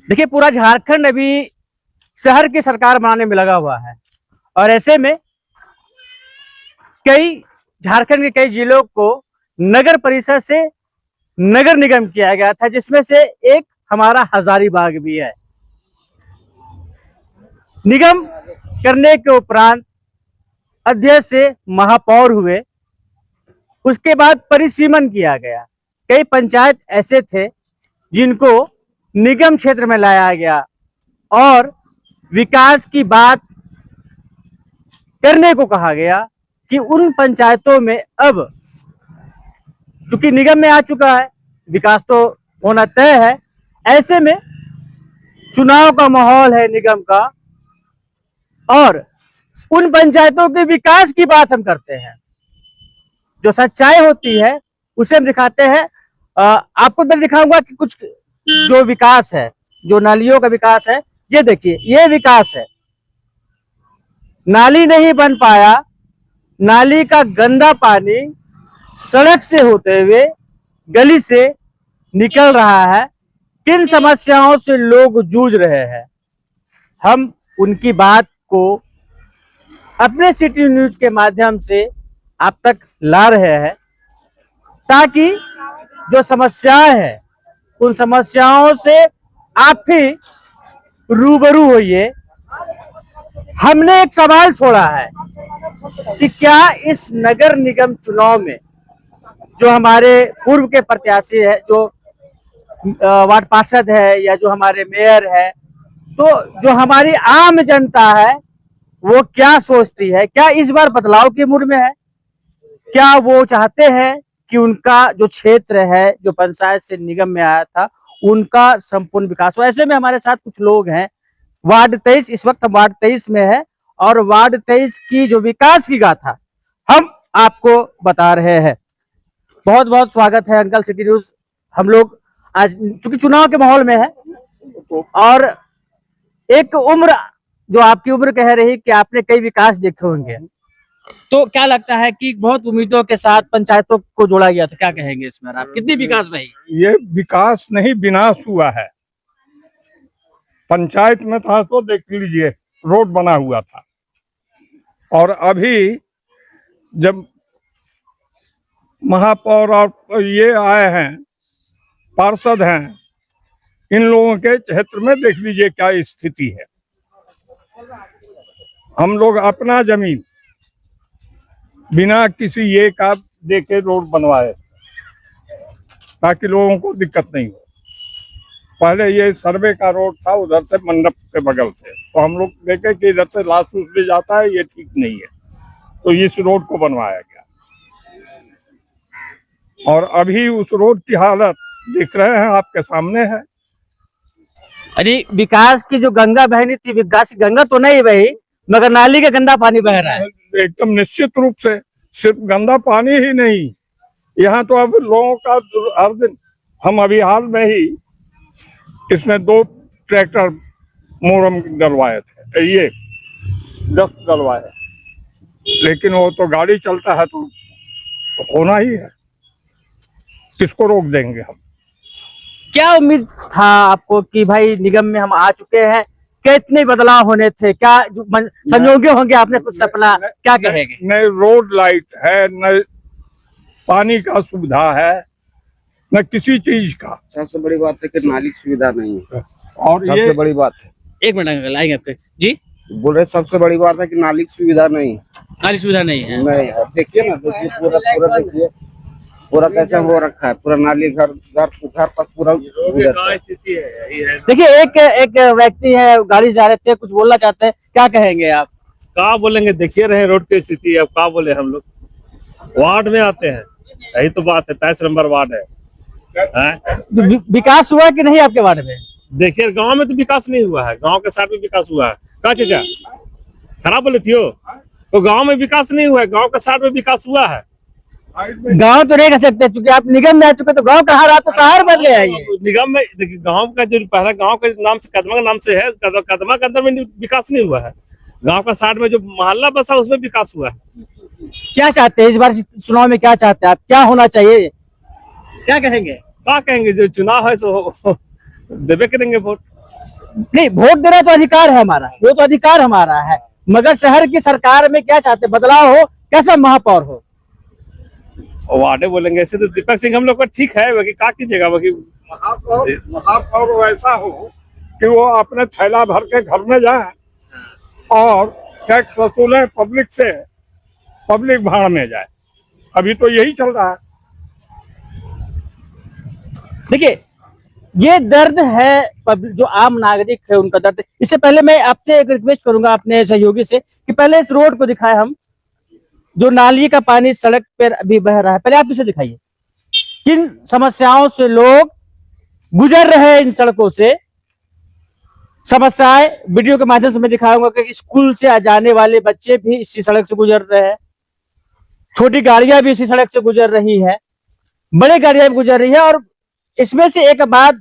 देखिए, पूरा झारखंड अभी शहर की सरकार बनाने में लगा हुआ है और ऐसे में कई झारखंड के कई जिलों को नगर परिषद से नगर निगम किया गया था, जिसमें से एक हमारा हजारीबाग भी है। निगम करने के उपरांत अध्यक्ष से महापौर हुए, उसके बाद परिसीमन किया गया। कई पंचायत ऐसे थे जिनको निगम क्षेत्र में लाया गया और विकास की बात करने को कहा गया कि उन पंचायतों में अब चूंकि निगम में आ चुका है, विकास तो होना तय है। ऐसे में चुनाव का माहौल है निगम का और उन पंचायतों के विकास की बात हम करते हैं। जो सच्चाई होती है उसे हम दिखाते हैं। आपको मैं दिखाऊंगा कि कुछ जो विकास है, जो नालियों का विकास है, ये देखिए, ये विकास है। नाली नहीं बन पाया, नाली का गंदा पानी सड़क से होते हुए गली से निकल रहा है। किन समस्याओं से लोग जूझ रहे हैं, हम उनकी बात को अपने सिटी न्यूज के माध्यम से आप तक ला रहे हैं, ताकि जो समस्याएं हैं उन समस्याओं से आप भी रूबरू होइए। हमने एक सवाल छोड़ा है कि क्या इस नगर निगम चुनाव में जो हमारे पूर्व के प्रत्याशी है, जो वार्ड पार्षद है या जो हमारे मेयर है, तो जो हमारी आम जनता है वो क्या सोचती है? क्या इस बार बदलाव के मूड में है? क्या वो चाहते हैं कि उनका जो क्षेत्र है, जो पंचायत से निगम में आया था, उनका संपूर्ण विकास हो? ऐसे में हमारे साथ कुछ लोग हैं वार्ड 23, इस वक्त हम वार्ड 23 में है और वार्ड 23 की जो विकास की गाथा हम आपको बता रहे हैं। बहुत बहुत स्वागत है अंकल सिटी न्यूज। हम लोग आज चूंकि चुनाव के माहौल में है और एक उम्र जो आपकी उम्र कह रही कि आपने कई विकास देखे होंगे, तो क्या लगता है कि बहुत उम्मीदों के साथ पंचायतों को जोड़ा गया, तो क्या कहेंगे इसमें आप? कितनी विकास भाई? ये विकास नहीं, विनाश हुआ है। पंचायत में था तो देख लीजिए, रोड बना हुआ था, और अभी जब महापौर और ये आए हैं, पार्षद हैं, इन लोगों के क्षेत्र में देख लीजिए क्या स्थिति है। हम लोग अपना जमीन बिना किसी ये का देके रोड बनवाए ताकि लोगों को दिक्कत नहीं हो। पहले ये सर्वे का रोड था, उधर से मंडप के बगल से, तो हम लोग देखे कि इधर से लाश उस भी जाता है, ये ठीक नहीं है, तो इस रोड को बनवाया गया। और अभी उस रोड की हालत दिख रहे हैं, आपके सामने है। अरे विकास की जो गंगा बहनी थी, विकास की गंगा तो नहीं बही, मगर नाली का गंदा पानी बह रहा है। एकदम निश्चित रूप से, सिर्फ गंदा पानी ही नहीं, यहाँ तो अब लोगों का हर दिन, हम अभी हाल में ही इसमें 2 ट्रैक्टर मोरम डलवाए थे, ये 10 डलवाए, लेकिन वो तो गाड़ी चलता है तो होना ही है, किसको रोक देंगे हम। क्या उम्मीद था आपको कि भाई निगम में हम आ चुके हैं, कितने बदलाव होने थे? क्या संजोगे होंगे आपने कुछ सपना? क्या कहेंगे? न रोड लाइट है, न पानी का सुविधा है, न किसी चीज का। सबसे बड़ी बात है कि नाली की सुविधा नहीं है, और सबसे बड़ी बात है। एक मिनट अंकल, आएंगे आपके जी। बोल रहे सबसे बड़ी बात है कि नाली की सुविधा नहीं है। नाली सुविधा नहीं है? नहीं है। देखिए ना, देखिए पूरा देखिए, पूरा कैसे हो रखा है, पूरा नाली घर पर पूरा देखिए, एक व्यक्ति है, गाड़ी से आ रहे थे, कुछ बोलना चाहते हैं, क्या कहेंगे आप? क्या बोलेंगे, देखिए रहे रोड की स्थिति। अब क्या बोले, हम लोग वार्ड में आते हैं, यही तो बात है। 23 नंबर वार्ड है। विकास हुआ कि नहीं आपके वार्ड में? देखिए गांव में तो विकास नहीं हुआ है, गांव के साथ में विकास हुआ है। कहा चाचा खराब बोले थी हो, तो गांव में विकास नहीं हुआ है, गांव के साथ में विकास हुआ है। गांव तो नहीं कह सकते, क्योंकि आप निगम में आ चुके, तो गांव कहाँ रहा, तो शहर बन गया है ये। निगम में देखिए, गांव का जो पहला गांव के नाम से, कदमा के नाम से है, कदमा के अंदर में विकास नहीं हुआ है। गांव का साथ में जो मोहल्ला बसा उसमें विकास हुआ है। क्या चाहते हैं इस बार चुनाव में? क्या चाहते हैं आप, क्या होना चाहिए, क्या कहेंगे? क्या कहेंगे, जो चुनाव है सो देवे करेंगे वोट। नहीं, वोट देना तो अधिकार है हमारा, वो तो अधिकार हमारा है, मगर शहर की सरकार में क्या चाहते, बदलाव हो, कैसा महापौर हो? वार्डे बोलेंगे ऐसे तो दीपक सिंह हम लोग का ठीक है, बाकी क्या कीजिएगा बाकी। महापौर वैसा हो कि वो अपने थैला भर के घर में जाए और टैक्स वसूलें पब्लिक से, पब्लिक भाड़ में जाए। अभी तो यही चल रहा है। देखिए, ये दर्द है जो आम नागरिक है उनका दर्द। इससे पहले मैं आपसे एक रिक्वेस्ट करूंगा अपने सहयोगी से कि पहले इस रोड को दिखाएं हम, जो नाली का पानी सड़क पर अभी बह रहा है, पहले आप इसे दिखाइए। किन समस्याओं से लोग गुजर रहे हैं इन सड़कों से, समस्याएं वीडियो के माध्यम से मैं दिखाऊंगा कि स्कूल से जाने वाले बच्चे भी इसी सड़क से गुजर रहे हैं, छोटी गाड़ियां भी इसी सड़क से गुजर रही है, बड़ी गाड़ियां भी गुजर रही है। और इसमें से एक बात,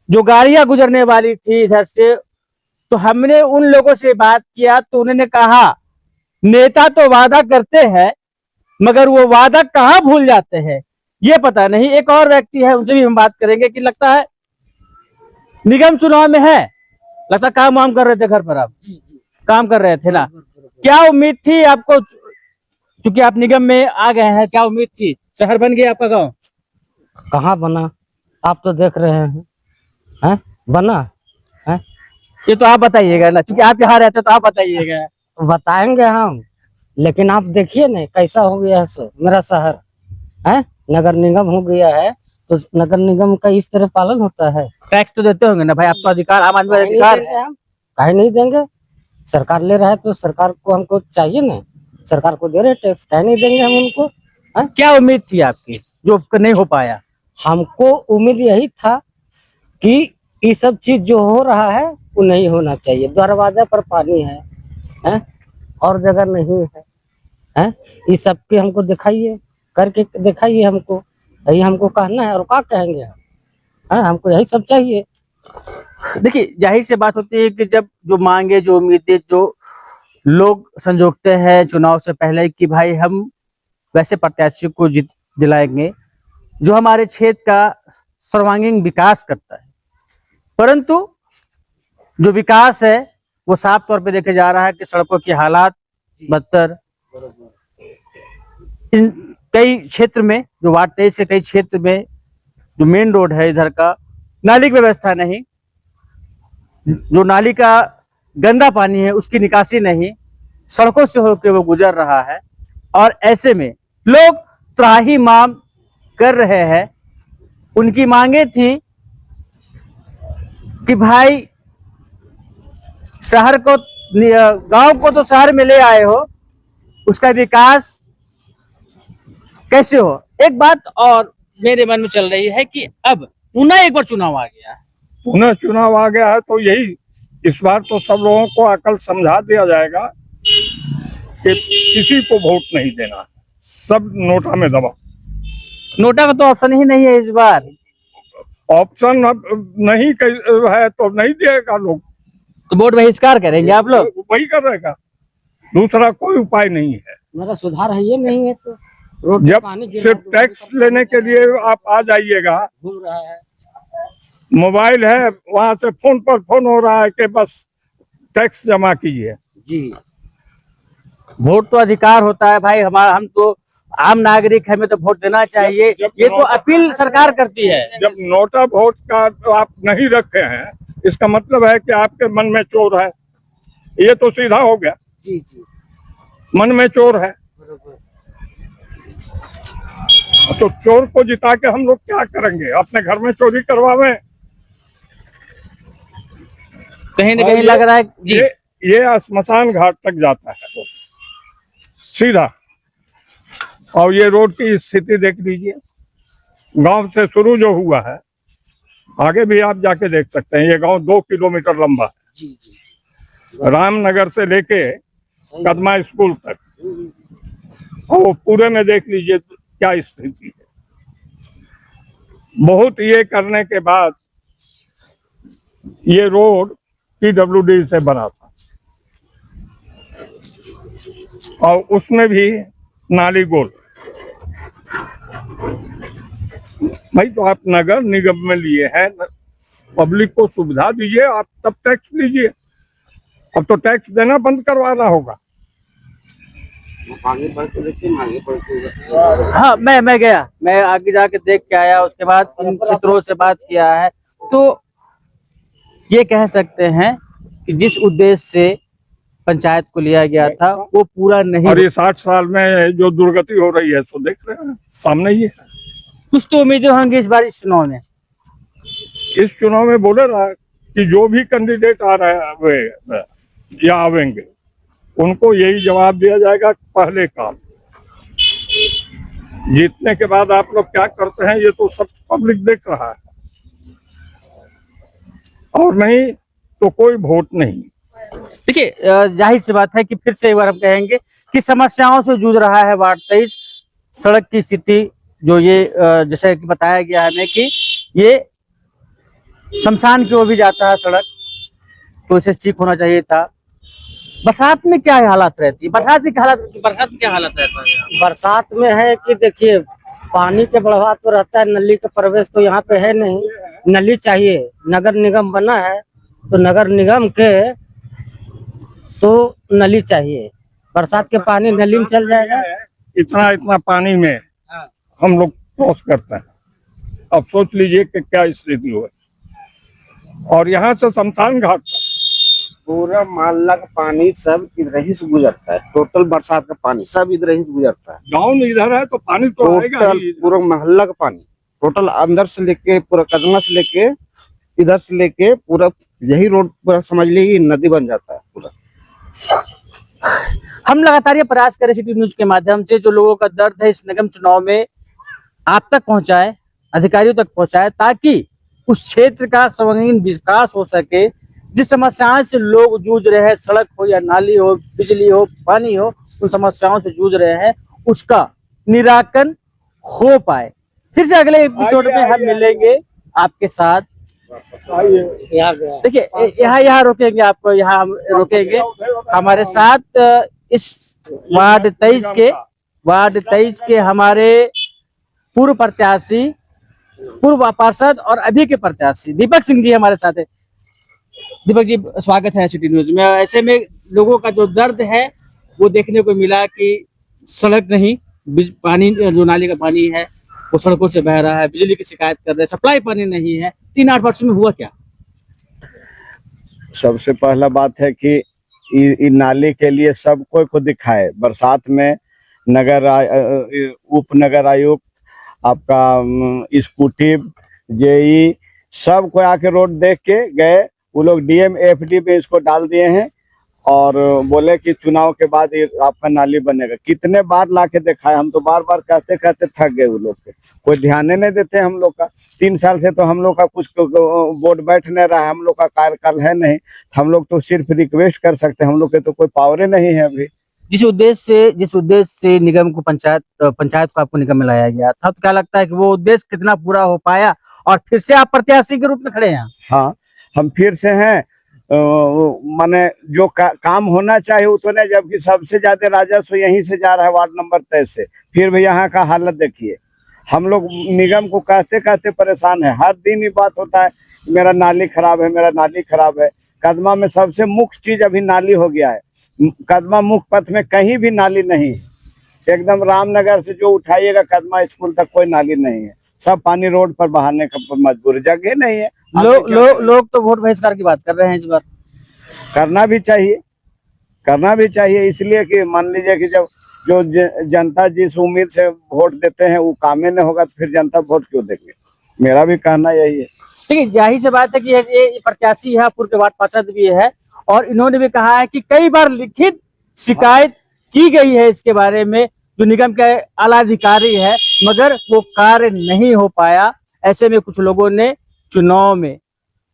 जो गाड़ियां गुजरने वाली थी इधर से, तो हमने उन लोगों से बात किया तो उन्होंने कहा नेता तो वादा करते हैं मगर वो वादा कहाँ भूल जाते हैं ये पता नहीं। एक और व्यक्ति है, उनसे भी हम बात करेंगे कि लगता है निगम चुनाव में है, लगता काम वाम कर रहे थे घर पर, आप काम कर रहे थे ना, क्या उम्मीद थी आपको, चूंकि आप निगम में आ गए हैं, क्या उम्मीद थी? शहर बन गया आपका गांव? कहाँ बना, आप तो देख रहे हैं बना है? ये तो आप बताइएगा ना, क्योंकि आप यहाँ रहते तो आप बताइएगा। बताएंगे हम, लेकिन आप देखिए ना कैसा हो गया है सो मेरा शहर है, नगर निगम हो गया है, तो नगर निगम का इस तरह पालन होता है। टैक्स तो देते होंगे ना भाई, आपका अधिकार, आम आदमी का अधिकार है। काहे नहीं देंगे, सरकार ले रहा है तो सरकार को हमको चाहिए ना, सरकार को दे रहे टैक्स, काहे नहीं देंगे हम उनको? क्या उम्मीद थी आपकी जो नहीं हो पाया? हमको उम्मीद यही था कि ये सब चीज जो हो रहा है वो नहीं होना चाहिए। दरवाजा पर पानी है और जगह नहीं है, ये सब के हमको दिखाइए, करके दिखाइए हमको, यही हमको कहना है और क्या कहेंगे हम, हमको यही सब चाहिए। देखिए, जाहिर सी बात होती है कि जब जो मांगे, जो उम्मीदें जो लोग संजोगते हैं चुनाव से पहले कि भाई हम वैसे प्रत्याशी को जीत दिलाएंगे जो हमारे क्षेत्र का सर्वांगीण विकास करता है, परंतु जो विकास है वो साफ तौर पे देखे जा रहा है कि सड़कों की हालात बदतर, इन कई क्षेत्र में, जो वार्ड 23 के कई क्षेत्र में जो मेन रोड है इधर का, नाली की व्यवस्था नहीं, जो नाली का गंदा पानी है उसकी निकासी नहीं, सड़कों से होकर वो गुजर रहा है। और ऐसे में लोग त्राही मांग कर रहे हैं। उनकी मांगे थी कि भाई शहर को, गांव को तो शहर में ले आए हो, उसका विकास कैसे हो। एक बात और मेरे मन में चल रही है कि अब पुनः एक बार चुनाव आ गया है, पुनः चुनाव आ गया है तो यही, इस बार तो सब लोगों को अकल समझा दिया जाएगा कि किसी को वोट नहीं देना, सब नोटा में दबा। नोटा का तो ऑप्शन ही नहीं है इस बार। ऑप्शन अब नहीं है तो नहीं देगा लोग, तो वोट बहिष्कार करेंगे आप लोग? वही करेगा, दूसरा कोई उपाय नहीं है। मेरा सुधार है ये नहीं है तो रोड पे जब पानी गिर सिर्फ रहा है, टैक्स लेने के लिए आप आ जाइएगा, घूम रहा है। मोबाइल है वहां से फोन पर फोन हो रहा है कि बस टैक्स जमा कीजिए। जी, वोट तो अधिकार होता है भाई हमारा, हम तो आम नागरिक, हमें तो वोट देना चाहिए। ये तो अपील सरकार करती है। जब नोटा वोट का तो आप नहीं रखे हैं, इसका मतलब है कि आपके मन में चोर है, ये तो सीधा हो गया, जी जी, मन में चोर है। तो चोर को जिता के हम लोग क्या करेंगे, अपने घर में चोरी करवावे? कहीं न कहीं लग रहा है जी। ये श्मशान घाट तक जाता है तो सीधा। और ये रोड की स्थिति देख लीजिए, गांव से शुरू जो हुआ है, आगे भी आप जाके देख सकते हैं, ये गांव 2 किलोमीटर लंबा है, जी जी, रामनगर से लेके कदमा स्कूल तक, और वो पूरे में देख लीजिए क्या स्थिति है। बहुत ये करने के बाद ये रोड PWD से बना था, और उसमें भी नाली गोल। भाई तो आप नगर निगम में लिए हैं, पब्लिक को सुविधा दीजिए, आप तब टैक्स लीजिए। अब तो टैक्स देना बंद करवाना होगा। आगे बढ़ के देखिए, आगे बढ़ के हाँ, मैं गया, मैं आगे जाके देख के आया, उसके बाद इन क्षेत्रों से बात किया है। तो ये कह सकते हैं कि जिस उद्देश्य से पंचायत को लिया गया था वो पूरा नहीं। और ये 60 साल में जो दुर्गति हो रही है सो देख रहे हैं सामने ही है। कुछ तो उम्मीदें होंगी इस बार इस चुनाव में। इस चुनाव में बोले रहा कि जो भी कैंडिडेट आ रहे हैं या आवेंगे उनको यही जवाब दिया जाएगा, पहले काम। जीतने के बाद आप लोग क्या करते हैं ये तो सब पब्लिक देख रहा है, और नहीं तो कोई वोट नहीं। देखिए, जाहिर सी बात है कि फिर से एक बार हम कहेंगे कि समस्याओं से जूझ रहा है वार्ड 23। सड़क की स्थिति जो ये जैसे कि बताया गया है हमें कि ये शमशान की ओर भी जाता है सड़क, तो इसे ठीक होना चाहिए था। बरसात में क्या हालात रहती है? बरसात में क्या हालत रहता है? बरसात में है कि देखिए पानी के बढ़ाव तो रहता है, नली का प्रवेश तो यहाँ पे है नहीं। नली चाहिए, नगर निगम बना है तो नगर निगम के तो नली चाहिए। बरसात के पानी नली में चल जाएगा। इतना इतना पानी में हम लोग क्रॉस करते हैं। अब सोच लीजिए कि क्या स्थिति हुआ। और यहाँ से शमशान घाट पूरा मोहल्ला का पानी सब इधर ही से गुजरता है। टोटल बरसात का पानी सब इधर ही से गुजरता है। गांव में इधर है तो पानी तो आएगा टोटल ही। पूरा मोहल्ला का पानी टोटल अंदर से लेके पूरा कदमा से लेके इधर से लेके पूरा यही रोड पूरा समझ लीजिए नदी बन जाता है पूरा। हम लगातार ये प्रयास करें सिटी न्यूज के माध्यम से जो लोगों का दर्द है इस निगम चुनाव में आप तक पहुंचाए, अधिकारियों तक पहुंचाए, ताकि उस क्षेत्र का सर्वांगीण विकास हो सके। जिस समस्याओं से लोग जूझ रहे हैं, सड़क हो या नाली हो, बिजली हो, पानी हो, उन समस्याओं से जूझ रहे हैं, उसका निराकरण हो पाए। फिर से अगले एपिसोड में हम मिलेंगे आपके साथ। देखिए, यहाँ रोकेंगे आपको, यहाँ हम रोकेंगे। हमारे साथ इस वार्ड 23 के हमारे पूर्व प्रत्याशी, पूर्व पार्षद और अभी के प्रत्याशी दीपक सिंह जी हमारे साथ है। दीपक जी, स्वागत है सिटी न्यूज में। ऐसे में लोगों का जो दर्द है वो देखने को मिला कि सड़क नहीं, पानी जो नाली का पानी है वो सड़कों से बह रहा है, बिजली की शिकायत कर रहे हैं, सप्लाई पानी नहीं है। 3-8 वर्ष में हुआ क्या? सबसे पहला बात है कि इ नाली के लिए सब कोई को दिखाए। बरसात में उप नगर आयुक्त, आपका स्कूटी, जेई, सब कोई आके रोड देख के गए। वो लोग डीएम एफडी में इसको डाल दिए हैं और बोले कि चुनाव के बाद ये आपका नाली बनेगा। कितने बार लाके दिखाए, हम तो बार बार कहते कहते थक गए। वो लोग के कोई ध्यान नहीं देते हम लोग का। 3 साल से तो हम लोग का कुछ बोर्ड बैठ नहीं रहा है, हम लोग का कार्यकाल है नहीं। हम लोग तो सिर्फ रिक्वेस्ट कर सकते हैं, हम लोग के तो कोई पावर नहीं है अभी। जिस उद्देश्य से निगम को पंचायत को आपको निगम में लाया गया था, तो क्या लगता है कि वो उद्देश्य कितना पूरा हो पाया और फिर से आप प्रत्याशी के रूप में खड़े हैं? हाँ, हम फिर से हैं। माने जो काम होना चाहिए उतने, जबकि सबसे ज्यादा राजस्व यहीं से जा रहा है वार्ड नंबर 23 से। फिर भी यहाँ का हालत देखिए। हम लोग निगम को कहते कहते परेशान है। हर दिन ही बात होता है मेरा नाली खराब है, मेरा नाली खराब है। कदमा में सबसे मुख्य चीज अभी नाली हो गया है। कदमा मुख्य पथ में कहीं भी नाली नहीं है। एकदम रामनगर से जो उठाइएगा कदमा स्कूल तक कोई नाली नहीं है। सब पानी रोड पर बहाने का मजबूर, जगह नहीं है। लोग तो वोट बहिष्कार की बात कर रहे हैं इस बार। करना भी चाहिए इसलिए कि मान लीजिए कि जब जो जनता जिस उम्मीद से वोट देते हैं वो काम ही नहीं होगा तो फिर जनता वोट क्यों देंगे। मेरा भी कहना यही है। देखिए, जाहिर सी बात है कि ये प्रत्याशी है, पूर्व के वार्ड पार्षद भी है, और इन्होंने भी कहा है कि कई बार लिखित शिकायत की गई है इसके बारे में, जो निगम के आला अधिकारी है, मगर वो कार्य नहीं हो पाया। ऐसे में कुछ लोगों ने चुनाव में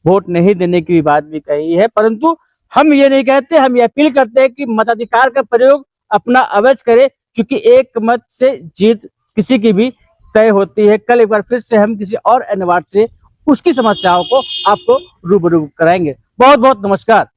वोट नहीं देने की बात भी कही है, परंतु हम ये नहीं कहते, हम ये अपील करते हैं कि मताधिकार का प्रयोग अपना अवश्य करें, क्योंकि एक मत से जीत किसी की भी तय होती है। कल एक बार फिर से हम किसी और अन्य वार्ड से उसकी समस्याओं को आपको रूबरू कराएंगे। बहुत बहुत नमस्कार।